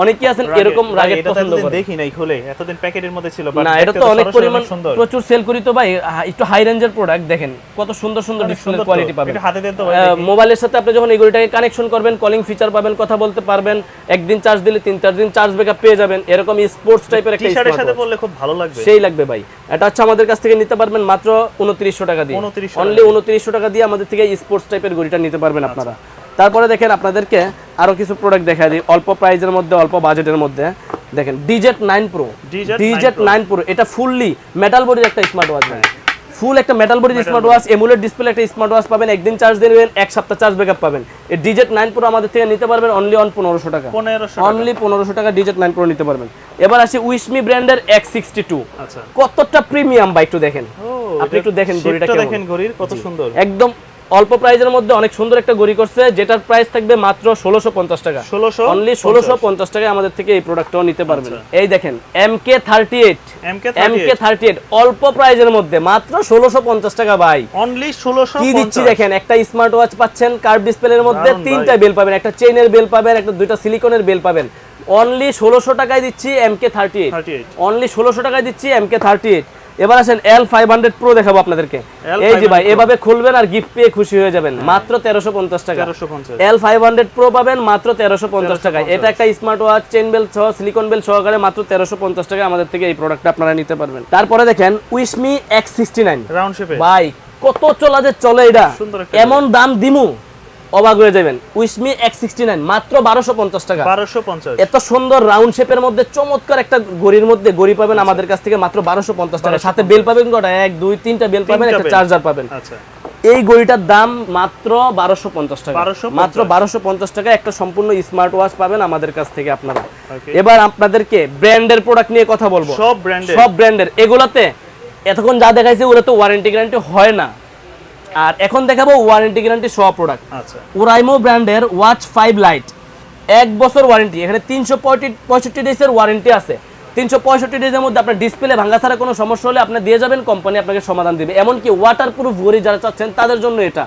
অনেকেই আছেন এরকম রাগেট পছন্দ করেন, দেখি নাই খুলে, এতদিন প্যাকেটের মধ্যে ছিল, না এটা তো অনেক পরিমাণ প্রচুর সেল করি তো ভাই, একটু হাই রেঞ্জের প্রোডাক্ট। দেখেন কত সুন্দর সুন্দর ডিসপ্লে কোয়ালিটি পাবেন, এটা হাতে দেন তো ভাই। মোবাইলের সাথে আপনি যখন এই ঘড়িটাকে কানেকশন করবেন, কলিং ফিচার পাবেন, কথা বলতে পারবেন, একদিন চার্জ দিলে 3-4 দিন চার্জ ব্যাকআপ পেয়ে যাবেন। এরকম স্পোর্টস টাইপের একটা টি-শার্টের সাথে পরলে খুব ভালো লাগবে, সেই লাগবে ভাই। এটা হচ্ছে আমাদের কাছ থেকে নিতে পারবেন মাত্র 2900 টাকা দিয়ে, অনলি 2900 টাকা দিয়ে আমাদের থেকে স্পোর্টস টাইপের ঘড়িটা নিতে পারবেন আপনারা। তারপরে দেখেন আপনাদেরকে আরো কিছু প্রোডাক্ট দেখাই দিই অল্প প্রাইজের মধ্যে, অল্প বাজেটের মধ্যে। দেখেন DZ9 Pro, DZ9 Pro এটা ফুললি মেটাল বডির একটা স্মার্ট ওয়াচ, ফুল একটা মেটাল বডির স্মার্ট ওয়াচ, এমুলেট ডিসপ্লে একটা স্মার্ট ওয়াচ পাবেন, একদিন চার্জ দিবেন, এক সপ্তাহ চার্জ ব্যাকআপ পাবেন। এই DZ9 Pro আমাদের থেকে নিতে পারবেন অনলি অন 1500 টাকা, অনলি 1500 টাকা DZ9 Pro নিতে পারবেন। এবার আসি উইশমি ব্র্যান্ডের X62, আচ্ছা কতটা প্রিমিয়াম ভাই, একটু দেখেন, আপনি একটু দেখেন ঘড়িটা কেমন, দেখেন ঘড়ির কত সুন্দর, একদম অল্প প্রাইজের মধ্যে অনেক সুন্দর একটা ঘড়ি করছে, যেটার প্রাইস থাকবে মাত্র 1650 টাকা, অনলি 1650 টাকায় আমাদের থেকে এই প্রোডাক্টটাও নিতে পারবেন। এই দেখেন MK38 অল্প প্রাইজের মধ্যে মাত্র 1650 টাকা ভাই, অনলি 1650 কি দিচ্ছি দেখেন, একটা স্মার্ট ওয়াচ পাচ্ছেন কার্ভ ডিসপ্লের মধ্যে, তিনটা বেল পাবেন, একটা চেইনের বেল পাবেন, একটা দুইটা সিলিকনের বেল পাবেন, অনলি 1600 টাকায় দিচ্ছি MK38, অনলি 1600 টাকায় দিচ্ছি MK38। এবার আসেন L500 Pro দেখাবো আপনাদেরকে, এই যে ভাই এভাবে খুলবেন আর গিফট পেয়ে খুশি হয়ে যাবেন, মাত্র 1350 টাকা, L500 Pro পাবেন মাত্র 1350 টাকায়। এটা একটা স্মার্ট ওয়াচ, চেইন বেল সহ, সিলিকন বেল সহকারে মাত্র 1350 টাকায় আমাদের থেকে এই প্রোডাক্টটা আপনারা নিতে পারবেন। তারপরে দেখেন উইশমি X69 রাউন্ড শেপে, ভাই কত চলা যে চলে, এটা এমন দাম দিমু অবাক হয়ে যাবেন। উইশমি X69 মাত্র 1250 টাকা, 1250, এত সুন্দর রাউন্ড শেপের মধ্যে চমৎকার একটা ঘড়ির মধ্যে ঘড়ি পাবেন আমাদের কাছ থেকে মাত্র 1250 টাকা, সাথে বেল পাবেন কটা, 1 2 3টা বেল পাবেন, একটা চার্জার পাবেন। আচ্ছা এই ঘড়িটার দাম মাত্র 1250 টাকা, মাত্র 1250 টাকা একটা সম্পূর্ণ স্মার্ট ওয়াচ পাবেন আমাদের কাছ থেকে আপনারা। এবার আপনাদেরকে ব্র্যান্ডের প্রোডাক্ট নিয়ে কথা বলবো, সব ব্র্যান্ডের। এগুলাতে এতক্ষণ যা দেখাইছে ওগুলো তো ওয়ারেন্টি গ্যারান্টি হয় না, আর এখন দেখাবো ওয়ারেন্টি গ্যারান্টি সহ প্রোডাক্ট। আচ্ছা ওরাইমো ব্র্যান্ডের ওয়াচ 5 লাইট 1 বছর ওয়ারেন্টি, এখানে 365 ডেজের ওয়ারেন্টি আছে। 365 ডেজের মধ্যে আপনার ডিসপ্লে ভাঙা ছাড়া কোনো সমস্যা হলে আপনি দিয়ে যাবেন, কোম্পানি আপনাকে সমাধান দিবে। এমনকি ওয়াটারপ্রুফ ঘড়ি যারা চাচ্ছেন তাদের জন্য এটা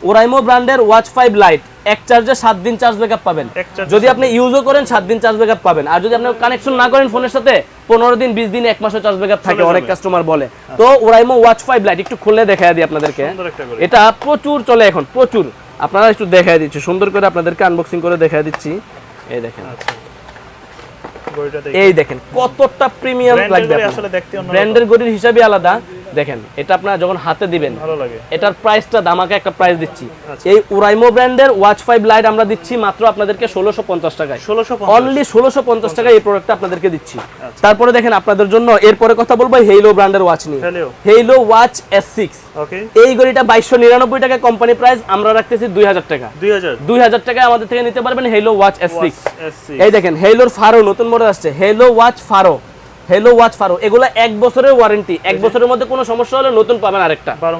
ওরাইমো ব্র্যান্ডের ওয়াচ 5 লাইট, এক চার্জে 7 দিন চার্জ ব্যাকআপ পাবেন, যদি আপনি ইউজও করেন 7 দিন চার্জ ব্যাকআপ পাবেন, আর যদি আপনি কানেকশন না করেন ফোনের সাথে 15 দিন 20 দিন 1 মাসও চার্জ ব্যাকআপ থাকে, অনেক কাস্টমার বলে। তো ওরাইমো ওয়াচ 5 লাইট একটু খুলে দেখায় দিই আপনাদেরকে, এটা প্রচুর চলে এখন, প্রচুর, আপনারা একটু দেখায় দিচ্ছি সুন্দর করে, আপনাদেরকে আনবক্সিং করে দেখায় দিচ্ছি। এই দেখেন, এই দেখেন কতটা প্রিমিয়াম লাগবে, ব্র্যান্ডের ঘড়ির হিসাবে আলাদা। দেখেন এটা আপনারা যখন হাতে দিবেন ভালো লাগে, এটার প্রাইসটা দামাকে একটা প্রাইস দিচ্ছি। এই ওরাইমো ব্র্যান্ডের ওয়াচ 5 লাইট আমরা দিচ্ছি মাত্র আপনাদেরকে 1650 টাকায়, অনলি 1650 টাকায় এই প্রোডাক্টটা আপনাদেরকে দিচ্ছি। তারপরে দেখেন আপনাদের জন্য এরপরে কথা বলবো হেইলো ব্র্যান্ডের ওয়াচ নিয়ে, হেইলো ওয়াচ S6। এই ঘড়িটা 2299 টাকা কোম্পানি প্রাইস, আমরা রাখতেছি 2000 টাকা, 2000 টাকায় আমাদের থেকে নিতে পারবেন হেইলো ওয়াচ S6। এই দেখেন হেইলোর ফারো নতুন মডেল আসছে, Halo watch Faro, hello watch Faro, এগুলা 1 বছরের ওয়ারেন্টি, 1 বছরের মধ্যে কোনো সমস্যা হলে নতুন পাবেন আরেকটা, 12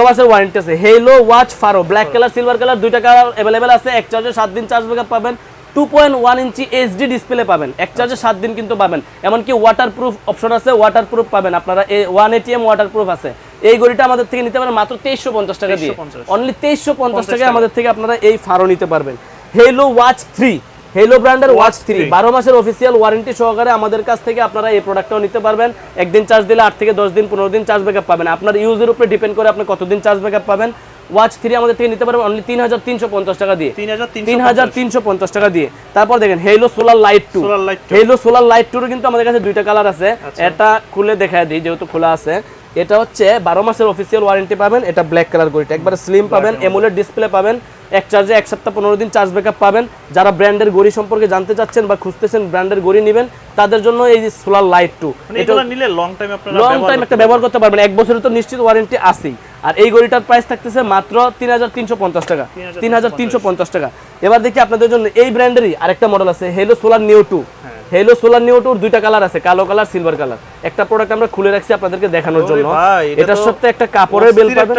মাসের ওয়ারেন্টি আছে। হেলো ওয়াচ ফারো ব্ল্যাক কালার সিলভার কালার দুইটা কালার अवेलेबल আছে, এক চার্জে 7 দিন চার্জ ব্যাকআপ পাবেন, 2.1 ইঞ্চি HD ডিসপ্লে পাবেন, এক চার্জে 7 দিন কিন্তু পাবেন। এমনকি ওয়াটারপ্রুফ অপশন আছে, ওয়াটারপ্রুফ পাবেন আপনারা, 1 ATM ওয়াটারপ্রুফ আছে। এই ঘড়িটা আমাদের থেকে নিতে পারেন মাত্র 2350 টাকা দিয়ে, অনলি 2350 টাকায় আমাদের থেকে আপনারা এই ফারো নিতে পারবেন। হেলো ওয়াচ 3, হেলো ব্র্যান্ডের ওয়াচ 3 12 মাসের অফিসিয়াল ওয়ারেন্টি সহকারে আমাদের কাছ থেকে আপনারা এই প্রোডাক্টটাও নিতে পারবেন। একদিন চার্জ দিলে 8 থেকে 10 দিন 15 দিন চার্জ ব্যাকআপ পাবেন, আপনার ইউজের উপরে ডিপেন্ড করে আপনি কতদিন চার্জ ব্যাকআপ পাবেন। ওয়াচ 3 আমাদের থেকে নিতে পারবেন অনলি 3350 টাকা দিয়ে, 3350 টাকা দিয়ে। তারপর দেখেন hello solar light 2, hello solar light 2 কিন্তু আমাদের কাছে দুইটা কালার আছে, এটা খুলে দেখায় দিই যেহেতু খোলা আছে। এটা হচ্ছে 12 মাসের অফিসিয়াল ওয়ারেন্টি পাবেন, এটা ব্ল্যাক কালার ঘড়িটা একবারে স্লিম পাবেন, এমোলেড ডিসপ্লে পাবেন, এক চার্জে 1 সপ্তাহ 15 দিন চার্জ ব্যাকআপ পাবেন। যারা ব্র্যান্ডের ঘড়ি সম্পর্কে জানতে চাচ্ছেন বা খুঁজতেছেন ব্র্যান্ডের ঘড়ি নেবেন তাদের জন্য এই যে সোলার লাইট 2, এটা নিলে লং টাইম একটা ব্যবহার করতে পারবেন, 1 বছরের তো নিশ্চিত ওয়ারেন্টি আছেই। আর এই ঘড়িটার প্রাইস থাকতেছে মাত্র 3350 টাকা, 3350 টাকা। এবার দেখি আপনাদের জন্য এই ব্র্যান্ডেরই আরেকটা মডেল আছে হেলো সোলার নিও 2, হেলো সোলার নিও 2 দুইটা কালার আছে, কালো কালার সিলভার কালার। একটা প্রোডাক্ট আমরা খুলে রাখছি আপনাদেরকে দেখানোর জন্য, এটার সাথে একটা কাপড়ের বেল পাবেন,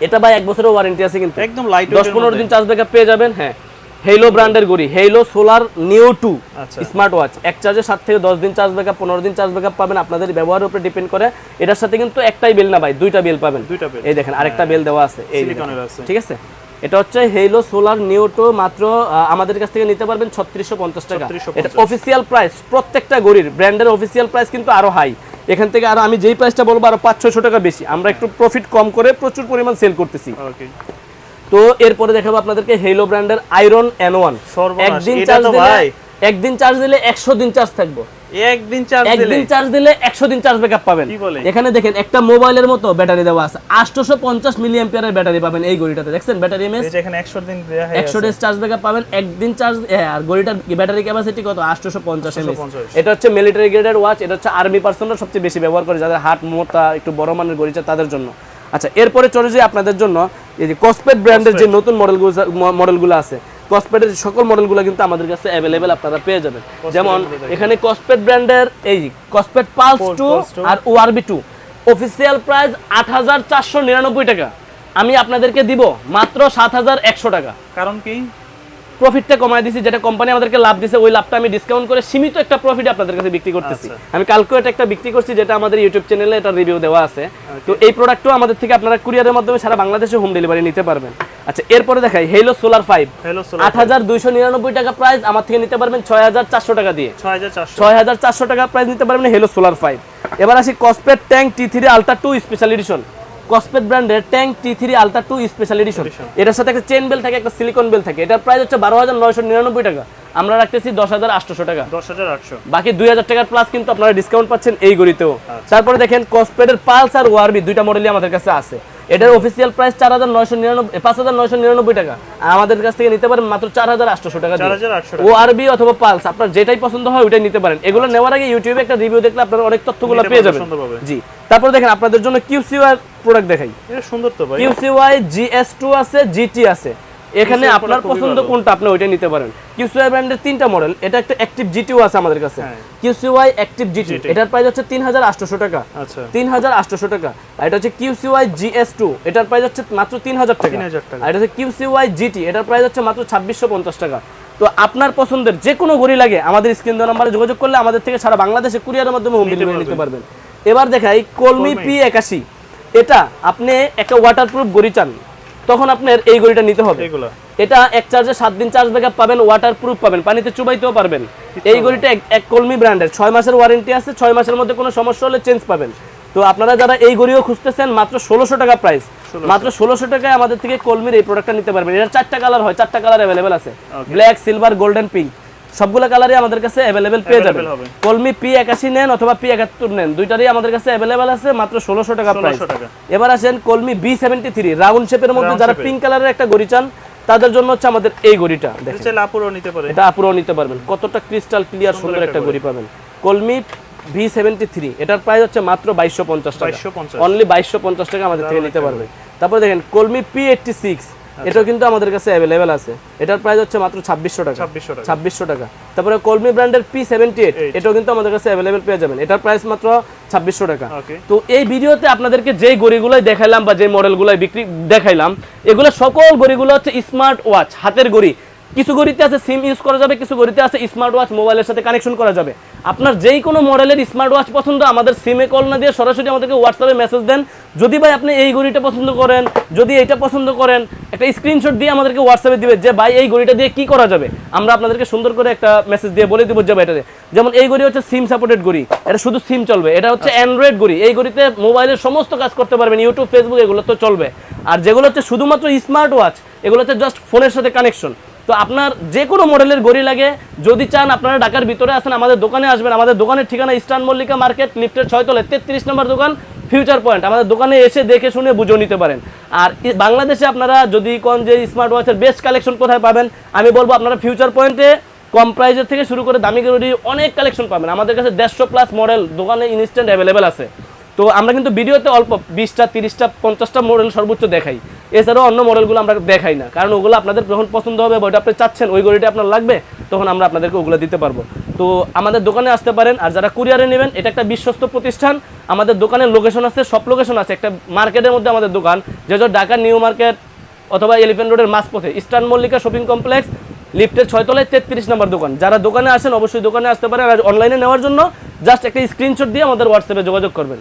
এটা ভাই 1 বছরের ওয়ারেন্টি আছে কিন্তু একদম লাইট 10-15 দিন চার্জ ব্যাকআপ পেয়ে যাবেন। হ্যাঁ হেলো ব্র্যান্ডের ঘড়ি, হেলো সোলার নিও 2 স্মার্ট ওয়াচ, এক চার্জে 7 থেকে 10 দিন চার্জ ব্যাকআপ 15 দিন চার্জ ব্যাকআপ পাবেন, আপনাদের ব্যবহারের উপরে ডিপেন্ড করে। এটার সাথে কিন্তু একটাই বেল না ভাই, দুইটা বেল পাবেন, এই দেখেন আরেকটা বেল দেওয়া আছে, এই ঠিক আছে। এটা হচ্ছে হেলো সোলার নিও 2 মাত্র আমাদের কাছ থেকে নিতে পারবেন 3650 টাকা। এটা অফিসিয়াল প্রাইস, প্রত্যেকটা ঘড়ির ব্র্যান্ডের অফিসিয়াল প্রাইস কিন্তু আরো হাই, এখান থেকে আরো আমি যেই প্রাইসটা বলবো আরো 500-600 টাকা বেশি, আমরা একটু প্রফিট কম করে প্রচুর পরিমাণ সেল করতেছি। তো এরপরে দেখাবো আপনাদেরকে হেলো ব্র্যান্ডের আয়রন N1, একদিন চার্জ দিলে 100 দিন চার্জ থাকবে, একদিন চার্জ দিলে একদিন চার্জ দিলে 100 দিন চার্জ ব্যাকআপ পাবেন। কি বলে? এখানে দেখেন একটা মোবাইলের মতো ব্যাটারি দেওয়া আছে, 850 মিলি অ্যাম্পিয়ারের ব্যাটারি পাবেন এই ঘড়িটাতে। দেখছেন ব্যাটারি এমএস, এই যে এখানে 100 দিন দেয়া আছে, 100 ডেজ চার্জ ব্যাকআপ পাবেন, একদিন চার্জ। আর ঘড়িটার ব্যাটারি ক্যাপাসিটি কত? 850 এমএস। 850। এটা হচ্ছে মিলিটারি গ্রেডের ওয়াচ, এটা হচ্ছে আর্মি পার্সনরা সবচেয়ে বেশি ব্যবহার করে, যাদের হাত মোটা একটু বড় মানের ঘড়ি চাই তাদের জন্য। আচ্ছা, এরপরে চলে যাই আপনাদের জন্য এই যে কসপেট ব্র্যান্ডের যে নতুন মডেলগুলো আছে, কসপেটের সকল মডেলগুলো কিন্তু আমাদের কাছে অ্যাভেলেবেল আপনারা পেয়ে যাবেন। যেমন এখানে কসপেট ব্র্যান্ডের এই কসপেট পালস 2 আর ওআরবি 2 অফিসিয়াল প্রাইস 8499 টাকা, আমি আপনাদেরকে দিব মাত্র 7100 টাকা। কারণ কি? প্রফিটটা কমায় দিছি, যেটা কোম্পানি আমাদেরকে লাভ দিছে ওই লাভটা আমি ডিসকাউন্ট করে সীমিত একটা প্রফিট আপনাদের কাছে বিক্রি করতেছি। আমি কালকে এটা একটা বিক্রি করছি, যেটা আমাদের ইউটিউব চ্যানেলে এটা রিভিউ দেওয়া আছে। তো এই প্রোডাক্টও আমাদের থেকে আপনারা কুরিয়ারের মাধ্যমে সারা বাংলাদেশে হোম ডেলিভারি নিতে পারবেন। আচ্ছা, এরপরে দেখাই হেলো সোলার 5, 8299 টাকা প্রাইস, আমার থেকে নিতে পারবেন 6400 টাকা দিয়ে। 6400 টাকা প্রাইস নিতে পারবেন হেলো সোলার 5। এবার আসি কসপেট tank T3 ultra 2 special edition. কসপেট ব্র্যান্ডের tank T3 ultra 2 special edition, এটার সাথে একটা চেন বেল থাকে, একটা সিলিকন বেল থাকে। এটার প্রাইস হচ্ছে 12999 টাকা, আমরা রাখতেছি 10800 টাকা। 10800, বাকি 2000 টাকার প্লাস কিন্তু আপনারা ডিসকাউন্ট পাচ্ছেন এই ঘড়িতেও। তারপরে দেখেন কসপেটের পালস আর ওআরবি দুইটা মডেলই আমাদের কাছে আছে। এটার অফিসিয়াল প্রাইস 5999 টাকা, আমাদের কাছ থেকে নিতে পারেন মাত্র 4800 টাকা দিয়ে। 4800 ওআরবি অথবা পালস আপনার যেটাই পছন্দ হয় ওইটাই নিতে পারেন। এগুলো নেওয়ার আগে ইউটিউবে একটা রিভিউ দেখলে আপনারা অনেক তথ্যগুলো পেয়ে যাবেন। জি, তারপর দেখেন আপনাদের জন্য QCY প্রোডাক্ট দেখাই। এটা সুন্দর তো ভাই। QCY GS2 আছে, GT আছে। এখানে আপনার পছন্দ কোনটা আপনি ওইটা নিতে পারেন। QCY ব্র্যান্ডের 3টা মডেল, এটা একটা অ্যাক্টিভ GTও আছে আমাদের কাছে। QCY অ্যাক্টিভ GT, এটার প্রাইস হচ্ছে 3800 টাকা। আচ্ছা, 3800 টাকা। আর এটা হচ্ছে QCY GS2, এটার প্রাইস হচ্ছে মাত্র 3000 টাকা। 3000 টাকা। আর এটা হচ্ছে QCY GT, এটার প্রাইস হচ্ছে মাত্র 2650 টাকা। তো আপনার পছন্দের যে কোনো ঘড়ি লাগে আমাদের স্ক্রিন দেওয়া নম্বরে যোগাযোগ করলে আমাদের থেকে সারা বাংলাদেশে কুরিয়ারের মাধ্যমে হোম ডেলিভারি নিতে পারবেন। এবার দেখাই কলমি P81, এটা আপনি একটা ওয়াটারপ্রুফ ঘড়ি চান তখন আপনার এই ঘড়িটা নিতে হবে। এটা এক চার্জে 7 দিন চার্জ ব্যাকআপ পাবেন, ওয়াটারপ্রুফ পাবেন, পানিতে চুবাইতেও পারবেন। এই ঘড়িটা এক কলমি ব্র্যান্ডের, 6 মাসের ওয়ারেন্টি আছে, 6 মাসের মধ্যে কোনো সমস্যা হলে চেঞ্জ পাবেন। তো আপনারা যারা এই ঘড়িও খুঁজতেছেন, মাত্র 1600 টাকা প্রাইস, মাত্র 1600 টাকায় আমাদের থেকে কলমির এই প্রোডাক্টটা নিতে পারবেন। এর 4টা কালার হয়, 4টা কালার অ্যাভেলেবেল আছে, ব্ল্যাক, সিলভার, গোল্ডেন, পিঙ্ক, সবগুলো কালারই আমাদের কাছে অ্যাভেলেবেল পেয়ে যাবেন। কলমি P81 নেন অথবা P71 নেন, দুইটারই আমাদের কাছে অ্যাভেলেবেল আছে, মাত্র 1600 টাকা প্রাইস। এবার আসেন কলমি B73 রাউন্ড শেপের মধ্যে, যারা পিঙ্ক কালারের একটা ঘড়ি চান তাদের জন্য হচ্ছে আমাদের এই ঘড়িটা। দেখেন আপুরও নিতে পারে, এটা আপুরও নিতে পারবেন, কতটা ক্রিস্টাল ক্লিয়ার সুন্দর একটা ঘড়ি পাবেন। কলমি B73, এটার প্রাইস হচ্ছে মাত্র 2250 টাকা, অনলি 2250 টাকা আমাদের থেকে নিতে পারবেন। তারপর দেখেন কলমি P86, এটাও কিন্তু আমাদের কাছে অ্যাভেলেবেল আছে, এটার প্রাইস হচ্ছে মাত্র 2600 টাকা। 2600 টাকা। তারপরে কলমি ব্র্যান্ডের P78, এটাও কিন্তু আমাদের কাছে অ্যাভেলেবেল পেয়ে যাবেন, এটার প্রাইস মাত্র 2600 টাকা। তো এই ভিডিওতে আপনাদেরকে যেই ঘড়িগুলোই দেখাইলাম বা যে মডেলগুলোই বিক্রি দেখাইলাম, এগুলো সকল ঘড়িগুলো হচ্ছে স্মার্ট ওয়াচ, হাতের ঘড়ি। কিছু ঘড়িতে আছে সিম ইউজ করা যাবে, কিছু ঘড়িতে আছে স্মার্ট ওয়াচ মোবাইলের সাথে কানেকশন করা যাবে। আপনার যেই কোনো মডেলের স্মার্ট ওয়াচ পছন্দ, আমাদের সিমে কল না দিয়ে সরাসরি আমাদেরকে হোয়াটসঅ্যাপে মেসেজ দেন। যদি ভাই আপনি এই ঘড়িটা পছন্দ করেন, যদি এইটা পছন্দ করেন, একটা স্ক্রিনশট দিয়ে আমাদেরকে হোয়াটসঅ্যাপে দিবে যে ভাই এই ঘড়িটা দিয়ে কি করা যাবে, আমরা আপনাদেরকে সুন্দর করে একটা মেসেজ দিয়ে বলে দিব যে ভাই এটাতে। যেমন এই ঘড়ি হচ্ছে সিম সাপোর্টেড ঘড়ি, এটা শুধু সিম চলবে। এটা হচ্ছে অ্যান্ড্রয়েড ঘড়ি, এই ঘড়িতে মোবাইলের সমস্ত কাজ করতে পারবেন, ইউটিউব, ফেসবুক এগুলো তো চলবে। আর যেগুলো হচ্ছে শুধুমাত্র স্মার্ট ওয়াচ, এগুলো হচ্ছে জাস্ট ফোনের সাথে কানেকশন। তো আপনার যে কোনো মডেলের ঘড়ি লাগে, যদি চান আপনারা ঢাকার ভিতরে আসেন আমাদের দোকানে আসবেন। আমাদের দোকানের ঠিকানা ইস্টার্ন মল্লিকা মার্কেট, লিফটের 6 তলায় 33 নম্বর দোকান, ফিউচার পয়েন্ট। আমাদের দোকানে এসে দেখে শুনে বুঝে নিতে পারেন। আর বাংলাদেশে আপনারা যদি কোন যে স্মার্ট ওয়াচের বেস্ট কালেকশন কোথায় পাবেন, আমি বলবো আপনারা ফিউচার পয়েন্টে কম প্রাইসের থেকে শুরু করে দামি ঘড়ি অনেক কালেকশন পাবেন। আমাদের কাছে 150+ মডেল দোকানে ইনস্ট্যান্ট অ্যাভেলেবেল আছে। তো আমরা কিন্তু ভিডিওতে অল্প 20টা 30টা 50টা মডেল সর্বোচ্চ দেখাই, এছাড়াও অন্য মডেলগুলো আমরা দেখাই না, কারণ ওগুলো আপনাদের যখন পছন্দ হবে বা ওইটা আপনি চাচ্ছেন ওই ঘড়িটা আপনার লাগবে, তখন আমরা আপনাদেরকে ওগুলো দিতে পারবো। তো আমাদের দোকানে আসতে পারেন। আর যারা কুরিয়ারে নেবেন, এটা একটা বিশ্বস্ত প্রতিষ্ঠান। আমাদের দোকানের লোকেশন আছে, সব লোকেশন আছে, একটা মার্কেটের মধ্যে আমাদের দোকান, যেটা ঢাকা নিউ মার্কেট অথবা এলিফ্যান্ট রোডের মাঝপথে ইস্টার্ন মল্লিকা শপিং কমপ্লেক্স, লিফটের 6 তলায় 33 নম্বর দোকান। যারা দোকানে আসেন অবশ্যই দোকানে আসতে পারেন। আর অনলাইনে নেওয়ার জন্য জাস্ট একটা স্ক্রিনশট দিয়ে আমাদের হোয়াটসঅ্যাপে যোগাযোগ করবেন।